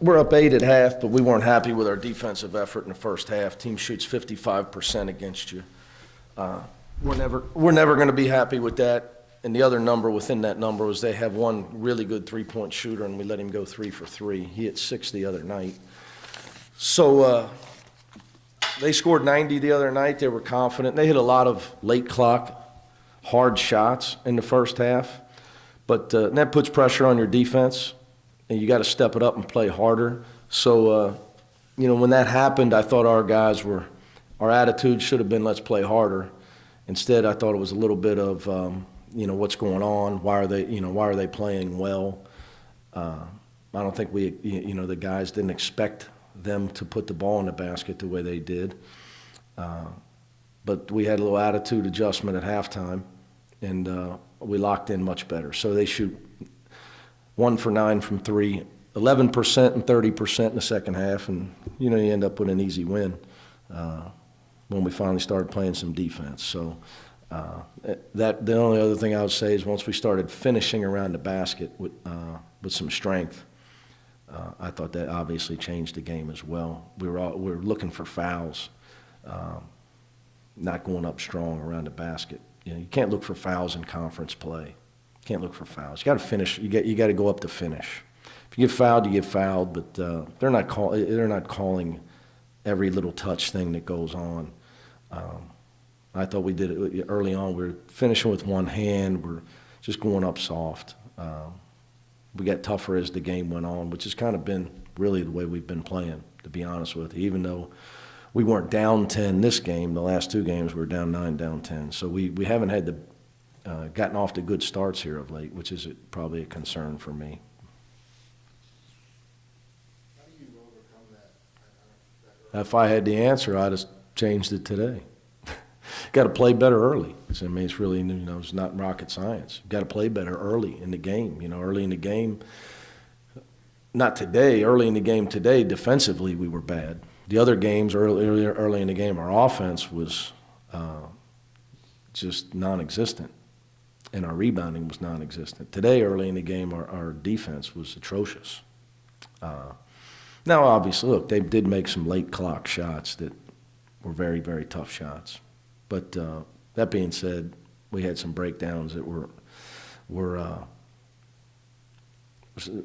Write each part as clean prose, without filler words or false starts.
we're up 8 at half, but we weren't happy with our defensive effort in the first half. Team shoots 55% against you. We're never going to be happy with that. And the other number within that number was they have one really good three-point shooter, and we let him go 3 for 3. He hit 6 the other night. So they scored 90 the other night. They were confident. They hit a lot of late clock, hard shots in the first half. But that puts pressure on your defense, and you got to step it up and play harder. So, when that happened, I thought our attitude should have been let's play harder. Instead, I thought it was a little bit of, what's going on? Why are they playing well? I don't think the guys didn't expect them to put the ball in the basket the way they did. But we had a little attitude adjustment at halftime, and we locked in much better. So they shoot 1 for 9 from 3, 11% and 30% in the second half, and you end up with an easy win when we finally started playing some defense. So the only other thing I would say is once we started finishing around the basket with some strength, I thought that obviously changed the game as well. We were looking for fouls, not going up strong around the basket. You can't look for fouls in conference play. You can't look for fouls. You got to finish. You got to go up to finish. If you get fouled, you get fouled. But they're not calling every little touch thing that goes on. I thought we did it early on. We were finishing with one hand. We're just going up soft. We got tougher as the game went on, which has kind of been really the way we've been playing, to be honest with you. Even though we weren't down 10 this game, the last 2 games we were down 9, down 10. So we haven't had gotten off to good starts here of late, which is probably a concern for me. How do you overcome that? If I had the answer, I'd have changed it today. Got to play better early. I mean, it's really, it's not rocket science. Got to play better early in the game. Early in the game, not today, early in the game today, defensively we were bad. The other games early in the game, our offense was just non-existent, and our rebounding was non-existent. Today, early in the game, our defense was atrocious. Now, obviously, look, they did make some late clock shots that were very, very tough shots. But that being said, we had some breakdowns that were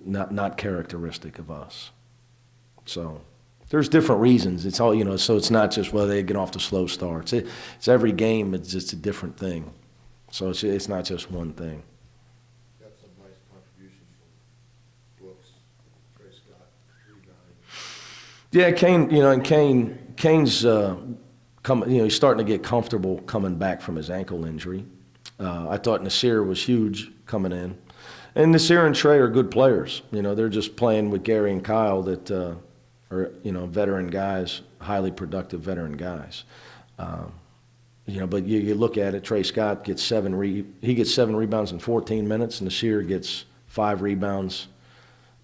not characteristic of us. So there's different reasons. It's all, so it's not just whether they get off to slow starts. It's every game. It's just a different thing. So it's not just one thing. Got some nice contributions from Brooks, Trey Scott, rebounding. Yeah, Kane's he's starting to get comfortable coming back from his ankle injury. I thought Nasir was huge coming in. And Nasir and Trey are good players. They're just playing with Gary and Kyle that are, veteran guys, highly productive veteran guys. But you look at it, Trey Scott gets 7 rebounds in 14 minutes, and Nasir gets 5 rebounds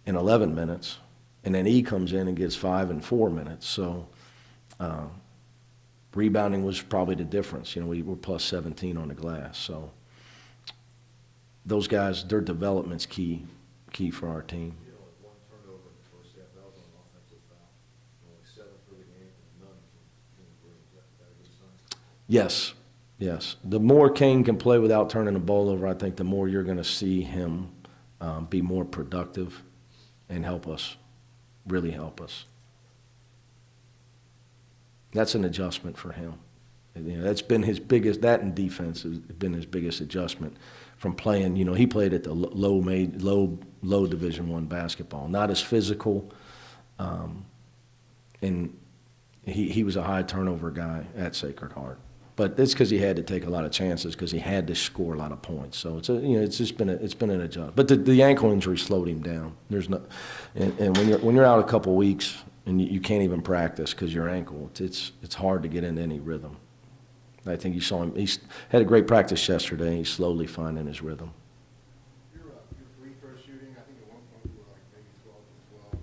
in 11 minutes. And then he comes in and gets 5 in 4 minutes. So rebounding was probably the difference. We were plus 17 on the glass. So those guys, their development's key for our team. One turnover in the first half, that was an offensive foul. Only 7 for the game and none from Green. Is that a good sign? Yes. The more Kane can play without turning the ball over, I think the more you're going to see him be more productive and really help us. That's an adjustment for him. That's been his biggest. That in defense has been his biggest adjustment from playing. He played at the low Division I basketball, not as physical, and he was a high turnover guy at Sacred Heart. But it's because he had to take a lot of chances because he had to score a lot of points. So it's just been an adjustment. But the ankle injury slowed him down. And when you're out a couple weeks and you can't even practice because your ankle, it's hard to get into any rhythm. I think you saw him. He had a great practice yesterday. And he's slowly finding his rhythm. Your free throw shooting, I think at one point you were like maybe 12 and 12.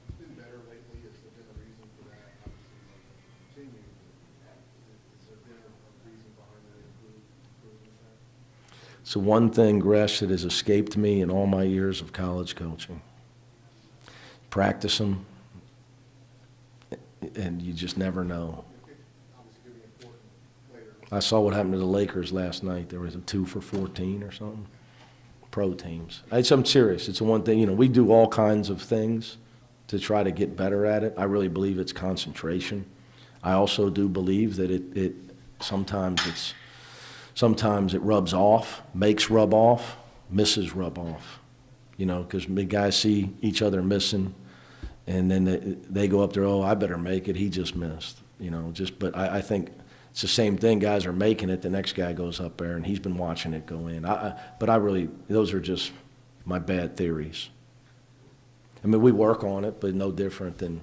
It's been better lately. Has there been a reason for that? Obviously, like continue. Has there been a reason behind that improvement? It's the one thing, Gresh, that has escaped me in all my years of college coaching. practice them, and you just never know. Obviously, gonna be important later. I saw what happened to the Lakers last night. There was a 2 for 14 or something. Pro teams. I'm serious. It's the one thing, we do all kinds of things to try to get better at it. I really believe it's concentration. I also do believe that it sometimes it rubs off, makes rub off, misses rub off. Because big guys see each other missing, and then they go up there, oh, I better make it. He just missed. But I think it's the same thing. Guys are making it. The next guy goes up there, and he's been watching it go in. Those are just my bad theories. I mean, we work on it, but no different than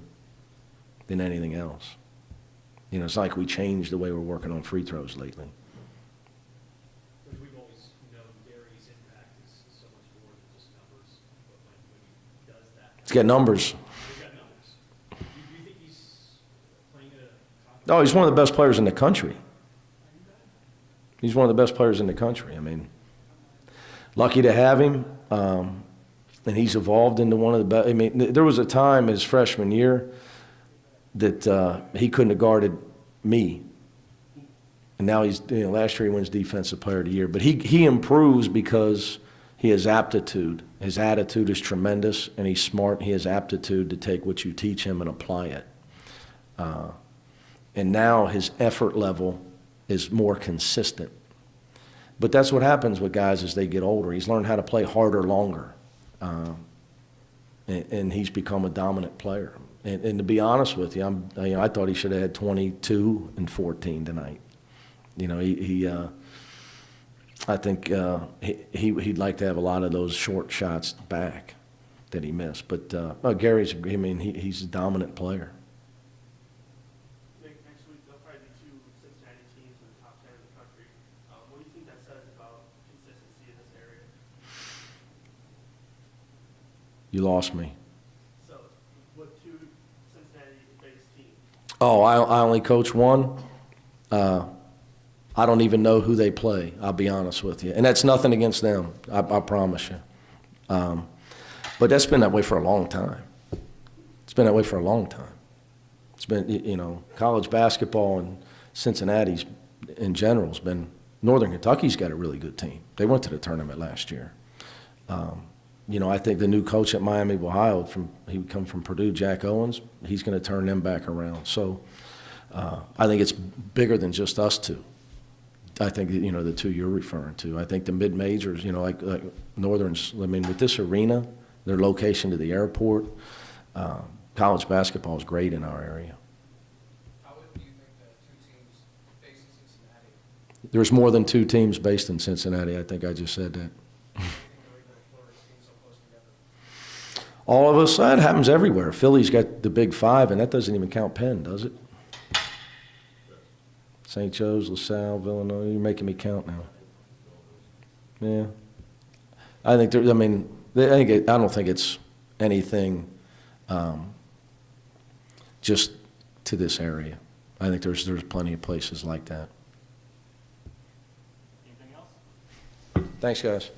anything else. It's like we changed the way we're working on free throws lately. Because we've always known Gary's impact is so much more than just numbers, but when he does that. Let's get numbers. He's got numbers. Do you think he's playing at a top? No, he's one of the best players in the country. He's one of the best players in the country. I mean, lucky to have him, and he's evolved into one of the best. I mean, there was a time his freshman year that he couldn't have guarded me. And now last year he wins Defensive Player of the Year. But he improves because he has aptitude. His attitude is tremendous, and he's smart. He has aptitude to take what you teach him and apply it. And now his effort level is more consistent. But that's what happens with guys as they get older. He's learned how to play harder, longer. And he's become a dominant player. And to be honest with you, I thought he should have had 22 and 14 tonight. I think he'd like to have a lot of those short shots back that he missed. But he's a dominant player. Next week there'll probably be 2 Cincinnati teams in the top 10 in the country. What do you think that says about consistency in this area? You lost me. So, with 2 Cincinnati-based teams, Oh, I only coach one. I don't even know who they play, I'll be honest with you. And that's nothing against them, I promise you. But that's been that way for a long time. It's been that way for a long time. It's been, college basketball and Cincinnati's in general has been, Northern Kentucky's got a really good team. They went to the tournament last year. I think the new coach at Miami of Ohio, he would come from Purdue, Jack Owens, he's going to turn them back around. So I think it's bigger than just us two. I think, the 2 you're referring to. I think the mid-majors, like Northern's, with this arena, their location to the airport, college basketball is great in our area. How do you think the 2 teams based in Cincinnati? There's more than 2 teams based in Cincinnati. I think I just said that. All of us, that happens everywhere. Philly's got the big 5, and that doesn't even count Penn, does it? St. Joe's, LaSalle, Villanova, you're making me count now. Yeah. I think I don't think it's anything just to this area. I think there's plenty of places like that. anything else? Thanks, guys.